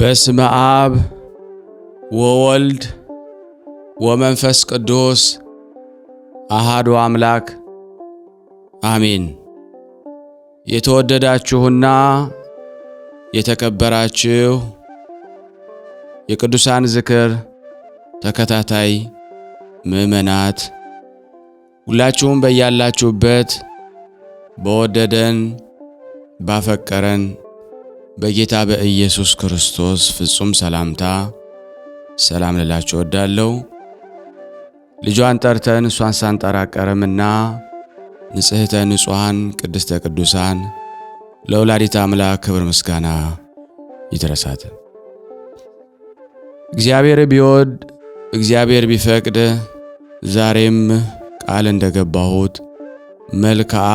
በስመ አብ ወወልድ ወመንፈስ ቅዱስ አሃዱ አምላክ አሜን። የተወደዳችሁና የተከበራችሁ የቅዱሳን ዝክር ተከታታይ ምእመናት ሁላችሁም በያላችሁበት በወደደን ባፈቀረን በጌታ በኢየሱስ ክርስቶስ ፍጹም ሰላምታ ሰላም ልላችሁ እወዳለሁ። ልጇን ጠርተን እሷን ሳንጠራ ቀረምና ንጽሕተ ንጹሐን ቅድስተ ቅዱሳን ለወላዲተ አምላክ ክብር ምስጋና ይድረሳት። እግዚአብሔር ቢወድ እግዚአብሔር ቢፈቅድ ዛሬም ቃል እንደገባሁት መልክዓ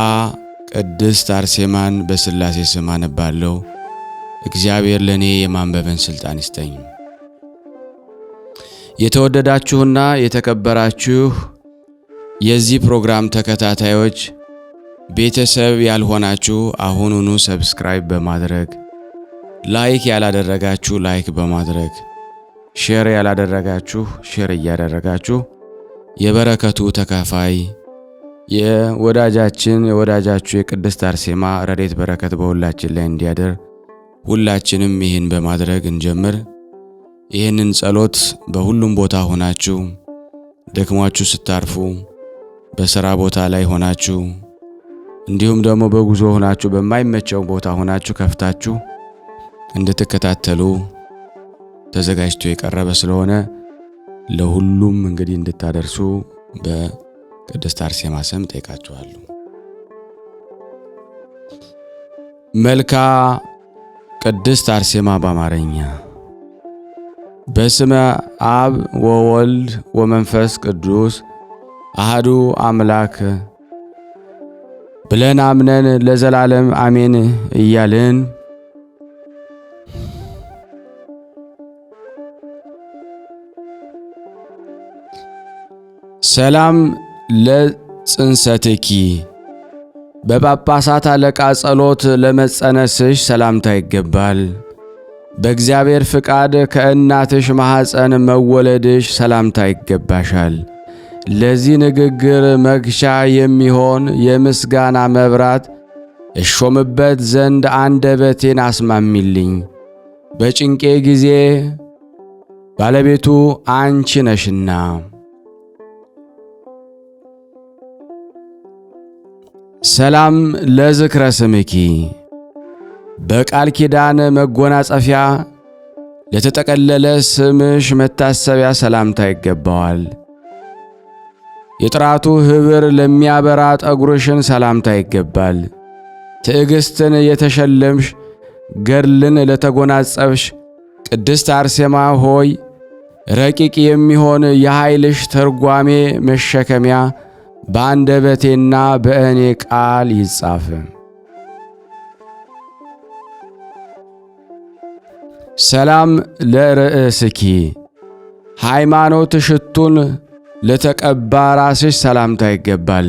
ቅድስት አርሴማን በሥላሴ ስም አነባለሁ። እግዚአብሔር ለኔ የማንበብን ስልጣን ይስጠኝ። የተወደዳችሁና የተከበራችሁ የዚህ ፕሮግራም ተከታታዮች ቤተሰብ ያልሆናችሁ አሁኑኑ ሰብስክራይብ በማድረግ ላይክ ያላደረጋችሁ ላይክ በማድረግ ሼር ያላደረጋችሁ ሼር እያደረጋችሁ የበረከቱ ተካፋይ የወዳጃችሁ የቅድስት አርሴማ ረድኤት በረከት በሁላችን ላይ እንዲያደር ሁላችንም ይህን በማድረግ እንጀምር። ይህንን ጸሎት በሁሉም ቦታ ሆናችሁ ደክሟችሁ ስታርፉ፣ በሥራ ቦታ ላይ ሆናችሁ፣ እንዲሁም ደግሞ በጉዞ ሆናችሁ በማይመቸው ቦታ ሆናችሁ ከፍታችሁ እንድትከታተሉ ተዘጋጅቶ የቀረበ ስለሆነ ለሁሉም እንግዲህ እንድታደርሱ በቅድስት አርሴማ ስም ጠይቃችኋለሁ። መልክዓ ቅድስት አርሴማ በአማርኛ። በስመ አብ ወወልድ ወመንፈስ ቅዱስ አሃዱ አምላክ ብለን አምነን ለዘላለም አሜን እያልን ሰላም ለጽንሰትኪ በጳጳሳት አለቃ ጸሎት ለመጸነስሽ ሰላምታ ይገባል። በእግዚአብሔር ፍቃድ ከእናትሽ ማኅፀን መወለድሽ ሰላምታ ይገባሻል። ለዚህ ንግግር መግሻ የሚሆን የምስጋና መብራት እሾምበት ዘንድ አንደበቴን አስማሚልኝ። በጭንቄ ጊዜ ባለቤቱ አንቺ ነሽና። ሰላም ለዝክረ ስምኪ በቃል ኪዳን መጎናጸፊያ ለተጠቀለለ ስምሽ መታሰቢያ ሰላምታ ይገባዋል። የጥራቱ ኅብር ለሚያበራ ጠጉርሽን ሰላምታ ይገባል። ትዕግሥትን የተሸለምሽ ገድልን ለተጎናጸፍሽ ቅድስት አርሴማ ሆይ ረቂቅ የሚሆን የኃይልሽ ተርጓሜ መሸከሚያ በአንደበቴና በእኔ ቃል ይጻፍ። ሰላም ለርእስኪ ሃይማኖት ሽቱን ለተቀባ ራስሽ ሰላምታ ይገባል።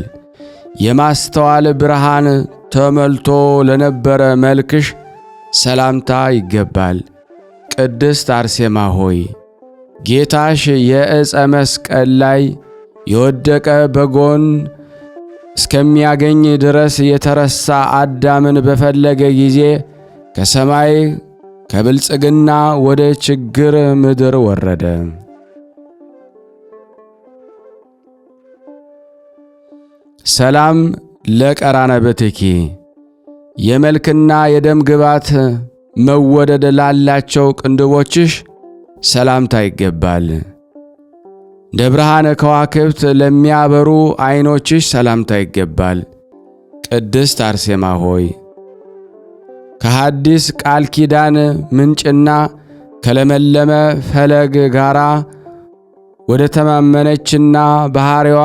የማስተዋል ብርሃን ተመልቶ ለነበረ መልክሽ ሰላምታ ይገባል። ቅድስት አርሴማ ሆይ ጌታሽ የዕፀ መስቀል ላይ የወደቀ በጎን እስከሚያገኝ ድረስ የተረሳ አዳምን በፈለገ ጊዜ ከሰማይ ከብልጽግና ወደ ችግር ምድር ወረደ። ሰላም ለቀራንብትኪ የመልክና የደም ግባት መወደድ ላላቸው ቅንድቦችሽ ሰላምታ ይገባል። እንደ ብርሃነ ከዋክብት ለሚያበሩ ዓይኖችሽ ሰላምታ ይገባል። ቅድስት አርሴማ ሆይ ከሐዲስ ቃል ኪዳን ምንጭና ከለመለመ ፈለግ ጋራ ወደ ተማመነችና ባሕሪዋ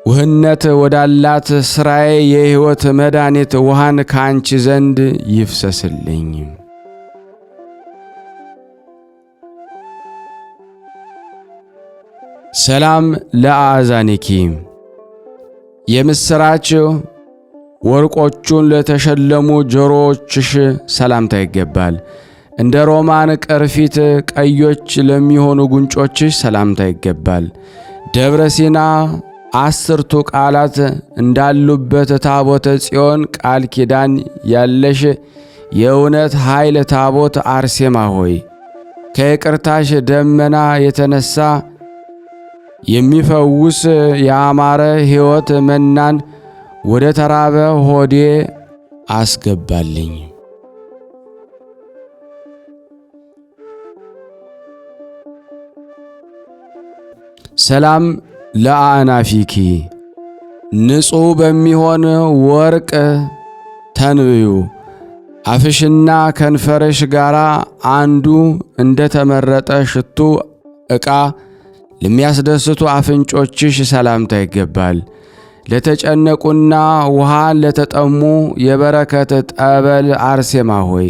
ውህነት ወዳላት ሥራዬ የሕይወት መድኃኒት ውሃን ካንቺ ዘንድ ይፍሰስልኝ። ሰላም ለአዛኒኪ የምስራች ወርቆቹን ለተሸለሙ ጆሮዎችሽ ሰላምታ ይገባል። እንደ ሮማን ቅርፊት ቀዮች ለሚሆኑ ጉንጮችሽ ሰላምታ ይገባል። ደብረ ሲና 10ቱ ቃላት እንዳሉበት ታቦተ ጽዮን ቃል ኪዳን ያለሽ የእውነት ኃይል ታቦት አርሴማ ሆይ ከይቅርታሽ ደመና የተነሳ የሚፈውስ ያማረ ሕይወት መናን ወደ ተራበ ሆዴ አስገባልኝ። ሰላም ለአናፊኪ ንጹሕ በሚሆን ወርቅ ተንብዩ አፍሽና ከንፈርሽ ጋራ አንዱ እንደ ተመረጠ ሽቱ ዕቃ ለሚያስደስቱ አፍንጮችሽ ሰላምታ ይገባል። ለተጨነቁና ውሃን ለተጠሙ የበረከት ጠበል አርሴማ ሆይ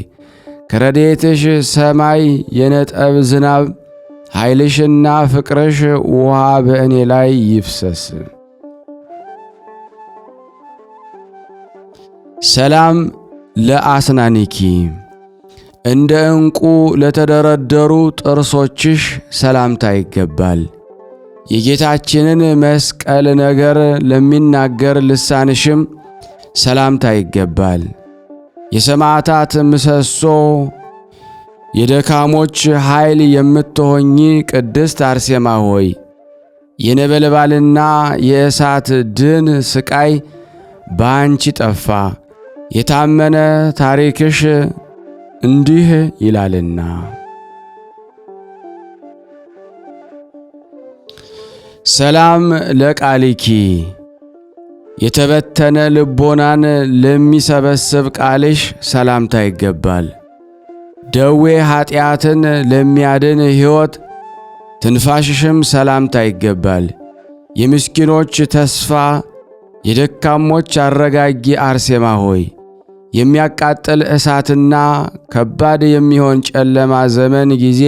ከረድኤትሽ ሰማይ የነጠብ ዝናብ ኃይልሽና ፍቅርሽ ውሃ በእኔ ላይ ይፍሰስ። ሰላም ለአስናኒኪ እንደ ዕንቁ ለተደረደሩ ጥርሶችሽ ሰላምታ ይገባል። የጌታችንን መስቀል ነገር ለሚናገር ልሳንሽም ሰላምታ ይገባል። የሰማዕታት ምሰሶ የደካሞች ኃይል የምትሆኚ ቅድስት አርሴማ ሆይ የነበልባልና የእሳት ድን ስቃይ በአንቺ ጠፋ። የታመነ ታሪክሽ እንዲህ ይላልና ሰላም ለቃሊኪ የተበተነ ልቦናን ለሚሰበስብ ቃልሽ ሰላምታ ይገባል። ደዌ ኃጢአትን ለሚያድን ሕይወት ትንፋሽሽም ሰላምታ ይገባል። የምስኪኖች ተስፋ የደካሞች አረጋጊ አርሴማ ሆይ የሚያቃጥል እሳትና ከባድ የሚሆን ጨለማ ዘመን ጊዜ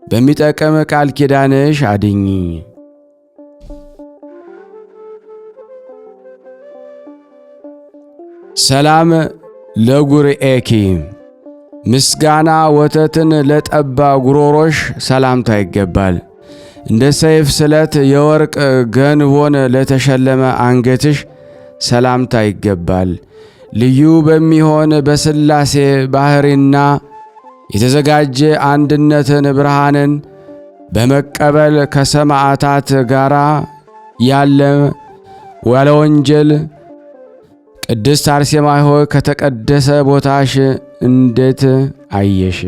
በሚጠቅም ቃል ኪዳንሽ አድኝ። ሰላም ለጉርኤኪ ምስጋና ወተትን ለጠባ ጉሮሮሽ ሰላምታ ይገባል። እንደ ሰይፍ ስለት የወርቅ ገንቦን ለተሸለመ አንገትሽ ሰላምታ ይገባል። ልዩ በሚሆን በሥላሴ ባሕሪና የተዘጋጀ አንድነትን ብርሃንን በመቀበል ከሰማዕታት ጋር ያለ ወንጀል ቅድስት አርሴማ ሆይ ከተቀደሰ ቦታሽ እንዴት አየሽ?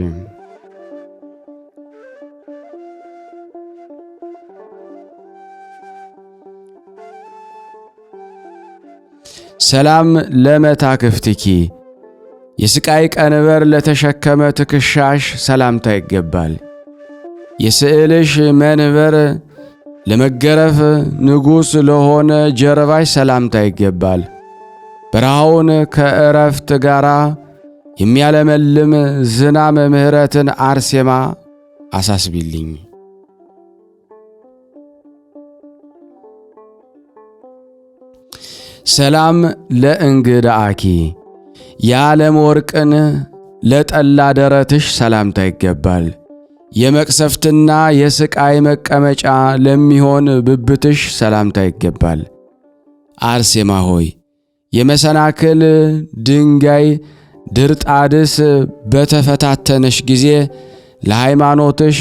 ሰላም ለመታክፍትኪ የስቃይ ቀንበር ለተሸከመ ትከሻሽ ሰላምታ ይገባል። የስዕልሽ መንበር ለመገረፍ ንጉሥ ለሆነ ጀርባሽ ሰላምታ ይገባል። በረሃውን ከእረፍት ጋር የሚያለመልም ዝናም ምሕረትን አርሴማ አሳስቢልኝ። ሰላም ለእንግዳአኪ የዓለም ወርቅን ለጠላ ደረትሽ ሰላምታ ይገባል። የመቅሰፍትና የስቃይ መቀመጫ ለሚሆን ብብትሽ ሰላምታ ይገባል። አርሴማ ሆይ የመሰናክል ድንጋይ ድርጣድስ በተፈታተነሽ ጊዜ ለሃይማኖትሽ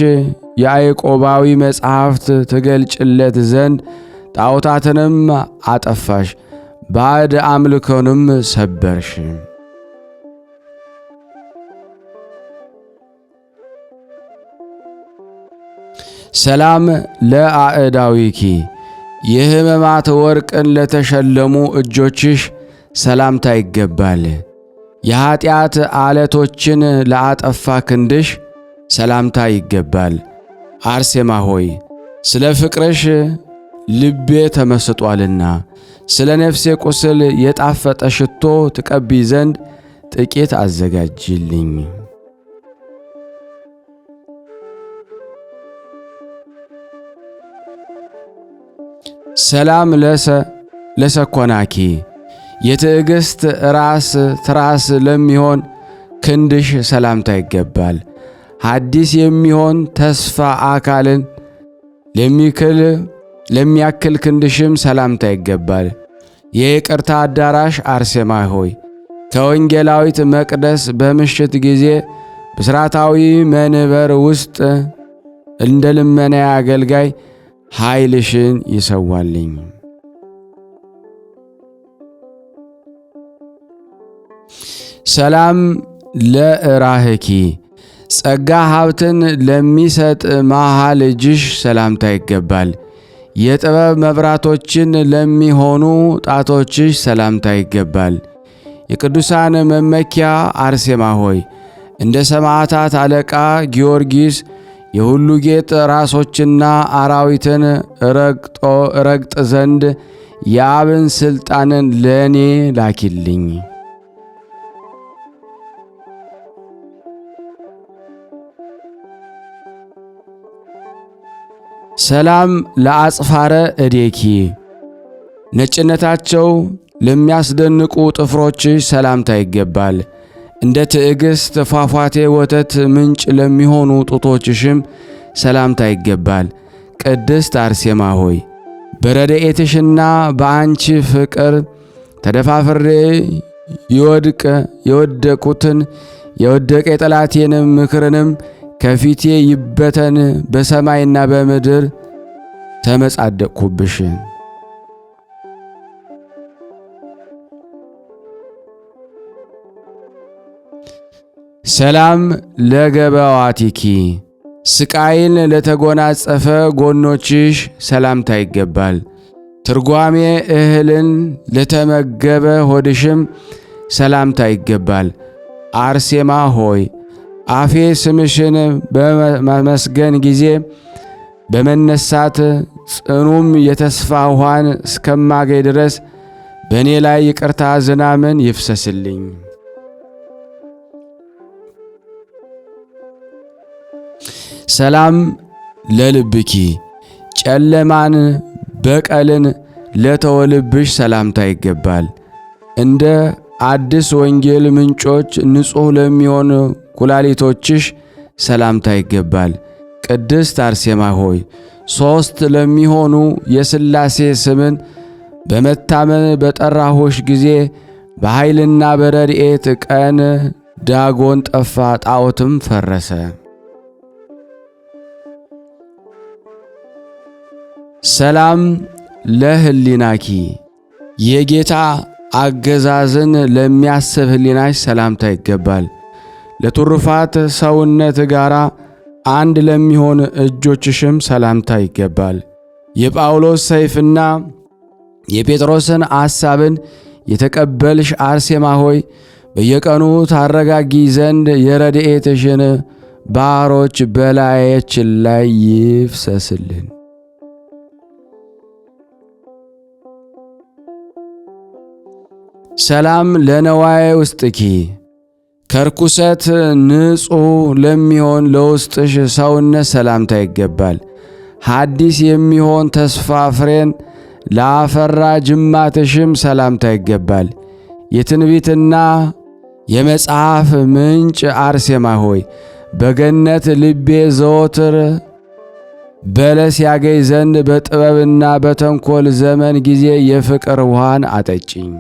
የያዕቆባዊ መጻሕፍት ትገልጭለት ዘንድ ጣዖታትንም አጠፋሽ፣ ባዕድ አምልኮንም ሰበርሽ። ሰላም ለአእዳዊኪ የሕመማት ወርቅን ለተሸለሙ እጆችሽ ሰላምታ ይገባል። የኀጢአት ዓለቶችን ለአጠፋ ክንድሽ ሰላምታ ይገባል። አርሴማ ሆይ ስለ ፍቅርሽ ልቤ ተመስጧልና ስለ ነፍሴ ቁስል የጣፈጠ ሽቶ ትቀቢ ዘንድ ጥቂት አዘጋጅልኝ። ሰላም ለሰኮናኪ የትዕግሥት ራስ ትራስ ለሚሆን ክንድሽ ሰላምታ ይገባል። ሐዲስ የሚሆን ተስፋ አካልን ለሚያክል ክንድሽም ሰላምታ ይገባል። የይቅርታ አዳራሽ አርሴማ ሆይ ከወንጌላዊት መቅደስ በምሽት ጊዜ ብስራታዊ መንበር ውስጥ እንደ ልመናዬ አገልጋይ ኃይልሽን ይሰዋልኝ። ሰላም ለእራህኪ ጸጋ ሀብትን ለሚሰጥ መሃል እጅሽ ሰላምታ ይገባል። የጥበብ መብራቶችን ለሚሆኑ ጣቶችሽ ሰላምታ ይገባል። የቅዱሳን መመኪያ አርሴማ ሆይ እንደ ሰማዕታት አለቃ ጊዮርጊስ የሁሉ ጌጥ ራሶችና አራዊትን ረግጥ ዘንድ የአብን ሥልጣንን ለእኔ ላኪልኝ። ሰላም ለአጽፋረ እዴኪ ነጭነታቸው ለሚያስደንቁ ጥፍሮችሽ ሰላምታ ይገባል። እንደ ትዕግሥት ፏፏቴ ወተት ምንጭ ለሚሆኑ ጡቶችሽም ሰላምታ ይገባል። ቅድስት አርሴማ ሆይ በረድኤትሽና በአንቺ ፍቅር ተደፋፍሬ የወደቁትን የወደቀ የጠላቴንም ምክርንም ከፊቴ ይበተን በሰማይና በምድር ተመጻደቅኩብሽ። ሰላም ለገበዋቲኪ ስቃይን ለተጎናጸፈ ጎኖችሽ ሰላምታ ይገባል። ትርጓሜ እህልን ለተመገበ ሆድሽም ሰላምታ ይገባል። አርሴማ ሆይ አፌ ስምሽን በመመስገን ጊዜ በመነሳት ጽኑም የተስፋ ውሃን እስከማገኝ ድረስ በእኔ ላይ ይቅርታ ዝናምን ይፍሰስልኝ። ሰላም ለልብኪ ጨለማን በቀልን ለተወልብሽ ሰላምታ ይገባል። እንደ አዲስ ወንጌል ምንጮች ንጹሕ ለሚሆን ኩላሊቶችሽ ሰላምታ ይገባል። ቅድስት አርሴማ ሆይ ሦስት ለሚሆኑ የሥላሴ ስምን በመታመን በጠራሁሽ ጊዜ በኃይልና በረድኤት ቀን ዳጎን ጠፋ፣ ጣዖትም ፈረሰ። ሰላም ለህሊናኪ የጌታ አገዛዝን ለሚያስብ ህሊናሽ ሰላምታ ይገባል። ለትሩፋት ሰውነት ጋራ አንድ ለሚሆን እጆችሽም ሰላምታ ይገባል። የጳውሎስ ሰይፍና የጴጥሮስን ሐሳብን የተቀበልሽ አርሴማ ሆይ በየቀኑ ታረጋጊ ዘንድ የረድኤትሽን ባሮች በላያችን ላይ ይፍሰስልን። ሰላም ለነዋየ ውስጥኪ ከርኩሰት ንጹሕ ለሚሆን ለውስጥሽ ሰውነት ሰላምታ ይገባል። ሐዲስ የሚሆን ተስፋ ፍሬን ላፈራ ጅማትሽም ሰላምታ ይገባል። የትንቢትና የመጽሐፍ ምንጭ አርሴማ ሆይ በገነት ልቤ ዘወትር በለስ ያገኝ ዘንድ በጥበብና በተንኰል ዘመን ጊዜ የፍቅር ውሃን አጠጪኝ።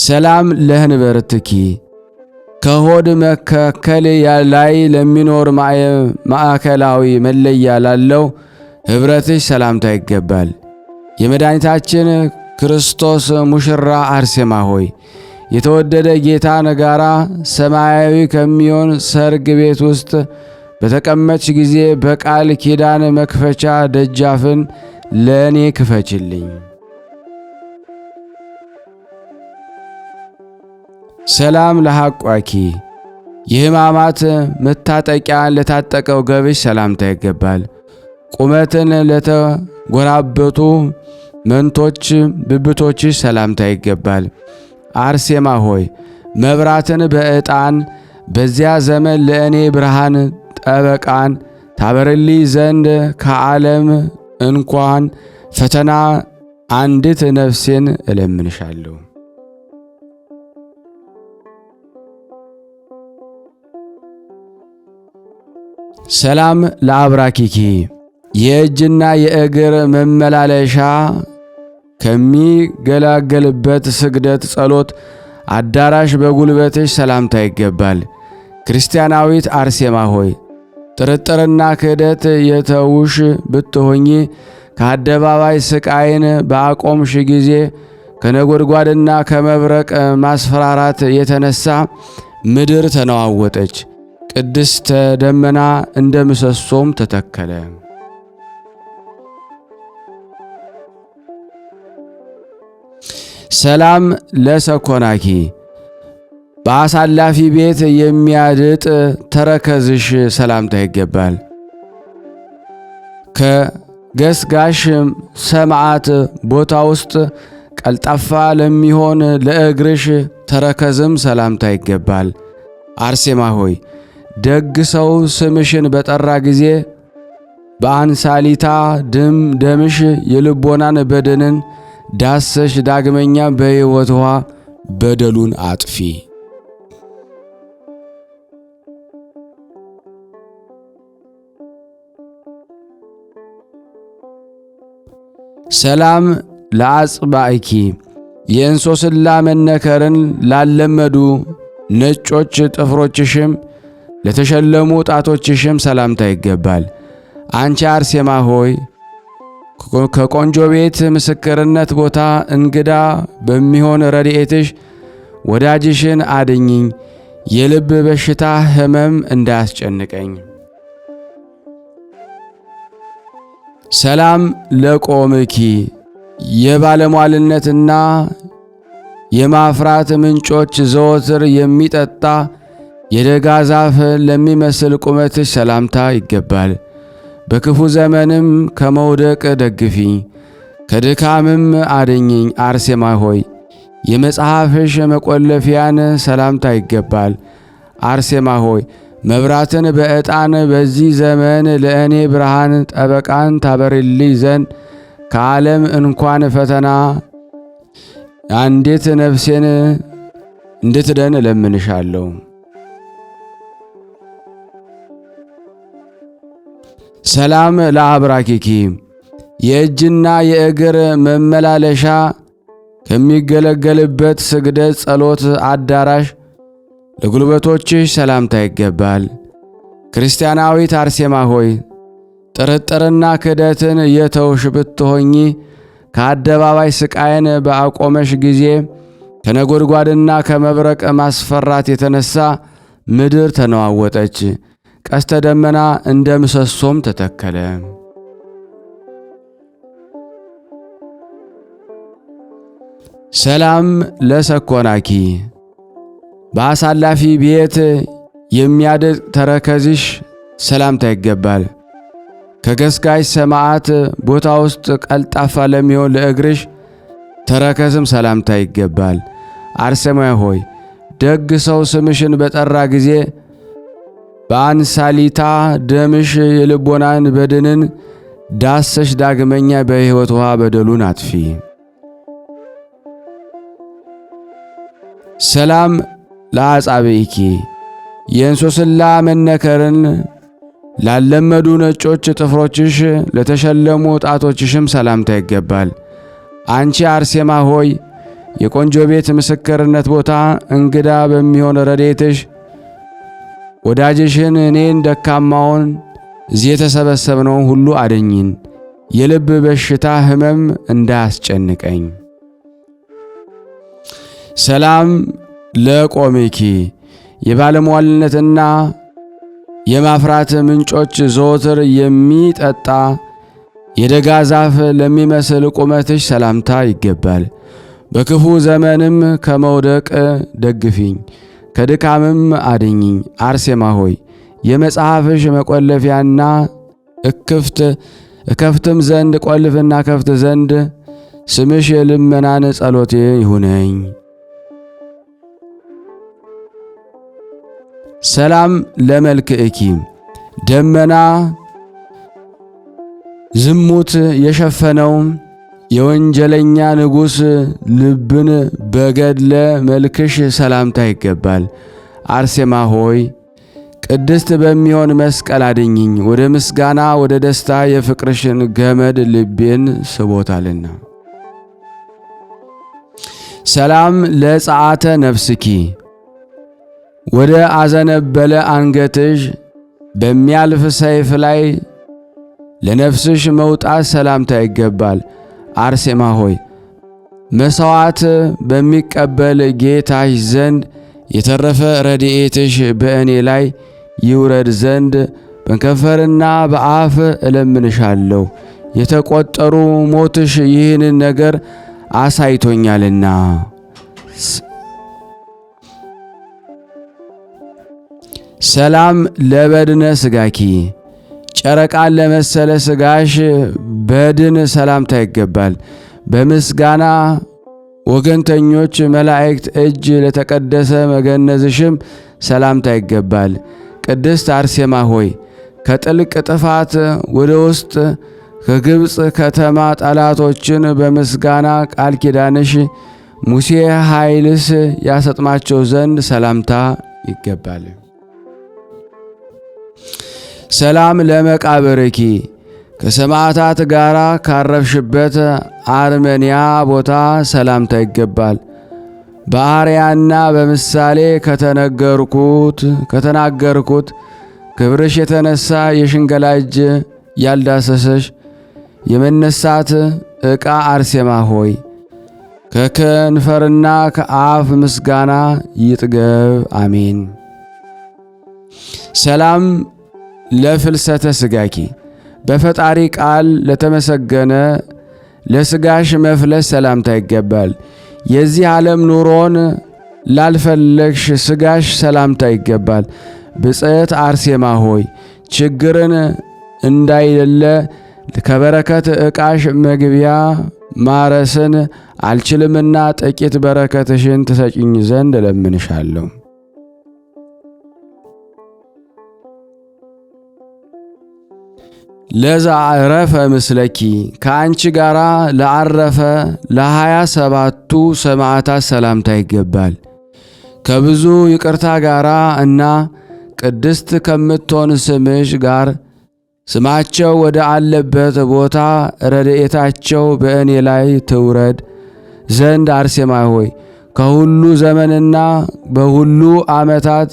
ሰላም ለህንበርትኪ ከሆድ መካከል ላይ ለሚኖር ማዕከላዊ መለያ ላለው ኅብረትሽ ሰላምታ ይገባል። የመድኃኒታችን ክርስቶስ ሙሽራ አርሴማ ሆይ የተወደደ ጌታን ጋራ ሰማያዊ ከሚሆን ሰርግ ቤት ውስጥ በተቀመጥሽ ጊዜ በቃል ኪዳን መክፈቻ ደጃፍን ለእኔ ክፈችልኝ። ሰላም ለሐቋኪ የሕማማት መታጠቂያን ለታጠቀው ገብሽ ሰላምታ ይገባል። ቁመትን ለተጎራበቱ መንቶች ብብቶችሽ ሰላምታ ይገባል። አርሴማ ሆይ መብራትን በዕጣን በዚያ ዘመን ለእኔ ብርሃን ጠበቃን ታበርልኝ ዘንድ ከዓለም እንኳን ፈተና አንዲት ነፍሴን እለምንሻለሁ። ሰላም ለአብራኪኪ የእጅና የእግር መመላለሻ ከሚገላገልበት ስግደት ጸሎት አዳራሽ በጉልበትሽ ሰላምታ ይገባል። ክርስቲያናዊት አርሴማ ሆይ ጥርጥርና ክህደት የተውሽ ብትሆኚ ከአደባባይ ስቃይን በአቆምሽ ጊዜ ከነጎድጓድና ከመብረቅ ማስፈራራት የተነሳ ምድር ተነዋወጠች፣ ቅድስተ ደመና እንደ ምሰሶም ተተከለ። ሰላም ለሰኮናኪ በአሳላፊ ቤት የሚያድጥ ተረከዝሽ ሰላምታ ይገባል። ከገስጋሽ ሰማዕት ቦታ ውስጥ ቀልጣፋ ለሚሆን ለእግርሽ ተረከዝም ሰላምታ ይገባል። አርሴማ ሆይ ደግ ሰው ስምሽን በጠራ ጊዜ በአንሳሊታ ደምሽ የልቦናን በደንን ዳሰሽ ዳግመኛ በሕይወት ውሃ በደሉን አጥፊ። ሰላም ለአጽባእኪ የእንሶስላ መነከርን ላለመዱ ነጮች ጥፍሮችሽም ለተሸለሙ ጣቶችሽም ሰላምታ ይገባል። አንቺ አርሴማ ሆይ ከቆንጆ ቤት ምስክርነት ቦታ እንግዳ በሚሆን ረድኤትሽ ወዳጅሽን አድኝኝ፣ የልብ በሽታ ሕመም እንዳያስጨንቀኝ። ሰላም ለቆምኪ የባለሟልነትና የማፍራት ምንጮች ዘወትር የሚጠጣ የደጋ ዛፍ ለሚመስል ቁመትሽ ሰላምታ ይገባል። በክፉ ዘመንም ከመውደቅ ደግፊኝ፣ ከድካምም አድኝኝ። አርሴማ ሆይ የመጽሐፍሽ መቆለፊያን ሰላምታ ይገባል። አርሴማ ሆይ መብራትን በዕጣን በዚህ ዘመን ለእኔ ብርሃን ጠበቃን ታበሪልኝ ዘንድ ከዓለም እንኳን ፈተና አንዲት ነፍሴን እንድትደን እለምንሻለሁ። ሰላም ለአብራኪኪ የእጅና የእግር መመላለሻ ከሚገለገልበት ስግደት ጸሎት አዳራሽ ለጉልበቶችሽ ሰላምታ ይገባል። ክርስቲያናዊት አርሴማ ሆይ ጥርጥርና ክህደትን የተውሽ ብትሆኚ ከአደባባይ ስቃይን በአቆመሽ ጊዜ ከነጎድጓድና ከመብረቅ ማስፈራት የተነሳ ምድር ተነዋወጠች፣ ቀስተ ደመና እንደ ምሰሶም ተተከለ። ሰላም ለሰኮናኪ በአሳላፊ ቤት የሚያድጥ ተረከዝሽ ሰላምታ ይገባል። ከገስጋሽ ሰማዕት ቦታ ውስጥ ቀልጣፋ ለሚሆን ለእግርሽ ተረከዝም ሰላምታ ይገባል። አርሴማ ሆይ ደግ ሰው ስምሽን በጠራ ጊዜ በአንሳሊታ ደምሽ የልቦናን በድንን ዳሰሽ ዳግመኛ በሕይወት ውሃ በደሉን አጥፊ። ሰላም ለአጻብዒኪ የእንሶስላ መነከርን ላለመዱ ነጮች ጥፍሮችሽ ለተሸለሙ ጣቶችሽም ሰላምታ ይገባል። አንቺ አርሴማ ሆይ የቆንጆ ቤት ምስክርነት ቦታ እንግዳ በሚሆን ረድኤትሽ ወዳጅሽን እኔን ደካማውን እዚህ የተሰበሰብነውን ሁሉ አድኝን፣ የልብ በሽታ ሕመም እንዳያስጨንቀኝ። ሰላም ለቆምኪ የባለሟልነትና የማፍራት ምንጮች ዘወትር የሚጠጣ የደጋ ዛፍ ለሚመስል ቁመትሽ ሰላምታ ይገባል። በክፉ ዘመንም ከመውደቅ ደግፊኝ፣ ከድካምም አድኝኝ። አርሴማ ሆይ የመጽሐፍሽ መቆለፊያና እከፍትም ዘንድ ቆልፍና ከፍት ዘንድ ስምሽ የልመናን ጸሎቴ ይሁነኝ። ሰላም ለመልክዕኪ ደመና ዝሙት የሸፈነው የወንጀለኛ ንጉሥ ልብን በገድለ መልክሽ ሰላምታ ይገባል። አርሴማ ሆይ ቅድስት በሚሆን መስቀል አድኝኝ። ወደ ምስጋና ወደ ደስታ የፍቅርሽን ገመድ ልቤን ስቦታልና። ሰላም ለጸአተ ነፍስኪ ወደ አዘነበለ አንገትሽ በሚያልፍ ሰይፍ ላይ ለነፍስሽ መውጣት ሰላምታ ይገባል። አርሴማ ሆይ መሥዋዕት በሚቀበል ጌታሽ ዘንድ የተረፈ ረድኤትሽ በእኔ ላይ ይውረድ ዘንድ በከንፈርና በአፍ እለምንሻለሁ። የተቆጠሩ ሞትሽ ይህንን ነገር አሳይቶኛልና። ሰላም ለበድነ ሥጋኪ ጨረቃን ለመሰለ ሥጋሽ በድን ሰላምታ ይገባል። በምስጋና ወገንተኞች መላእክት እጅ ለተቀደሰ መገነዝሽም ሰላምታ ይገባል። ቅድስት አርሴማ ሆይ ከጥልቅ ጥፋት ወደ ውስጥ ከግብፅ ከተማ ጠላቶችን በምስጋና ቃል ኪዳንሽ ሙሴ ኃይልስ ያሰጥማቸው ዘንድ ሰላምታ ይገባል። ሰላም ለመቃብርኪ ከሰማዕታት ጋር ካረፍሽበት አርመንያ ቦታ ሰላምታ ይገባል። በአርያና በምሳሌ ከተናገርኩት ክብርሽ የተነሳ የሽንገላ እጅ ያልዳሰሰሽ የመነሳት ዕቃ አርሴማ ሆይ ከከንፈርና ከአፍ ምስጋና ይጥገብ። አሜን። ሰላም ለፍልሰተ ሥጋኪ በፈጣሪ ቃል ለተመሰገነ ለሥጋሽ መፍለስ ሰላምታ ይገባል። የዚህ ዓለም ኑሮን ላልፈለግሽ ሥጋሽ ሰላምታ ይገባል። ብጽዕት አርሴማ ሆይ ችግርን እንዳይደለ ከበረከት ዕቃሽ መግቢያ ማረስን አልችልምና ጥቂት በረከትሽን ትሰጭኝ ዘንድ እለምንሻለሁ። ለዛ አረፈ ምስለኪ ከአንቺ ጋር ለአረፈ ለ27ቱ ሰማዕታት ሰላምታ ይገባል። ከብዙ ይቅርታ ጋር እና ቅድስት ከምትሆን ስምሽ ጋር ስማቸው ወደ አለበት ቦታ ረድኤታቸው በእኔ ላይ ትውረድ ዘንድ አርሴማ ሆይ ከሁሉ ዘመንና በሁሉ ዓመታት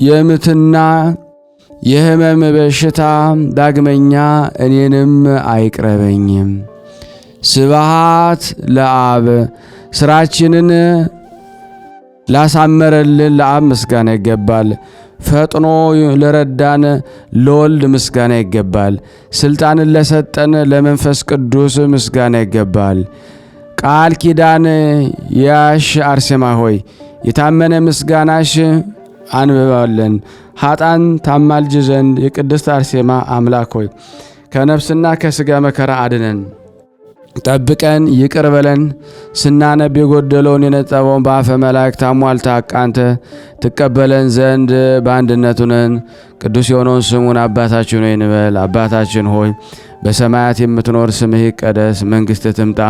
የምትና የሕመም በሽታ ዳግመኛ እኔንም አይቅረበኝም። ስብሃት ለአብ ሥራችንን ላሳመረልን ለአብ ምስጋና ይገባል። ፈጥኖ ለረዳን ለወልድ ምስጋና ይገባል። ሥልጣንን ለሰጠን ለመንፈስ ቅዱስ ምስጋና ይገባል። ቃል ኪዳን ያሽ አርሴማ ሆይ የታመነ ምስጋናሽ አንብባለን። ኃጣን ታማልጅ ዘንድ የቅድስት አርሴማ አምላክ ሆይ ከነፍስና ከሥጋ መከራ አድነን፣ ጠብቀን፣ ይቅር በለን። ስናነብ የጎደለውን የነጠበውን በአፈ መላእክት አሟልታ አቃንተ ትቀበለን ዘንድ በአንድነቱ ነን። ቅዱስ የሆነውን ስሙን አባታችን ሆይ እንበል። አባታችን ሆይ በሰማያት የምትኖር ስምህ ይቀደስ፣ መንግሥትህ ትምጣ፣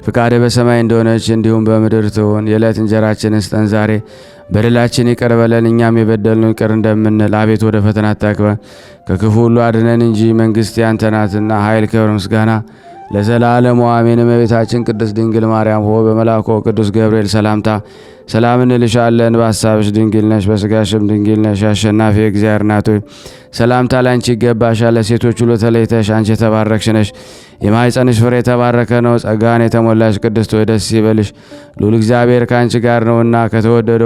ፍቃድህ በሰማይ እንደሆነች እንዲሁም በምድር ትሁን። የዕለት እንጀራችንን ስጠን ዛሬ፣ በደላችን ይቅር በለን እኛም የበደልነውን ይቅር እንደምንል። አቤት ወደ ፈተና አታግባን ከክፉ ሁሉ አድነን እንጂ መንግሥት ያንተ ናትና፣ ኃይል፣ ክብር፣ ምስጋና ለዘላለሙ አሜን። እመቤታችን ቅድስት ድንግል ማርያም ሆይ በመልአኩ ቅዱስ ገብርኤል ሰላምታ ሰላም እንልሻለን። በሐሳብሽ ድንግል ነሽ፣ በሥጋሽም ድንግል ነሽ። አሸናፊ እግዚአብሔር እናት ሆይ ሰላምታ ላንቺ ይገባሻል። ሴቶች ሁሉ ተለይተሽ አንቺ የተባረክሽ ነሽ፣ የማኅፀንሽ ፍሬ የተባረከ ነው። ጸጋን የተሞላሽ ቅድስት ሆይ ደስ ይበልሽ፣ ልዑል እግዚአብሔር ከአንቺ ጋር ነውና ከተወደደው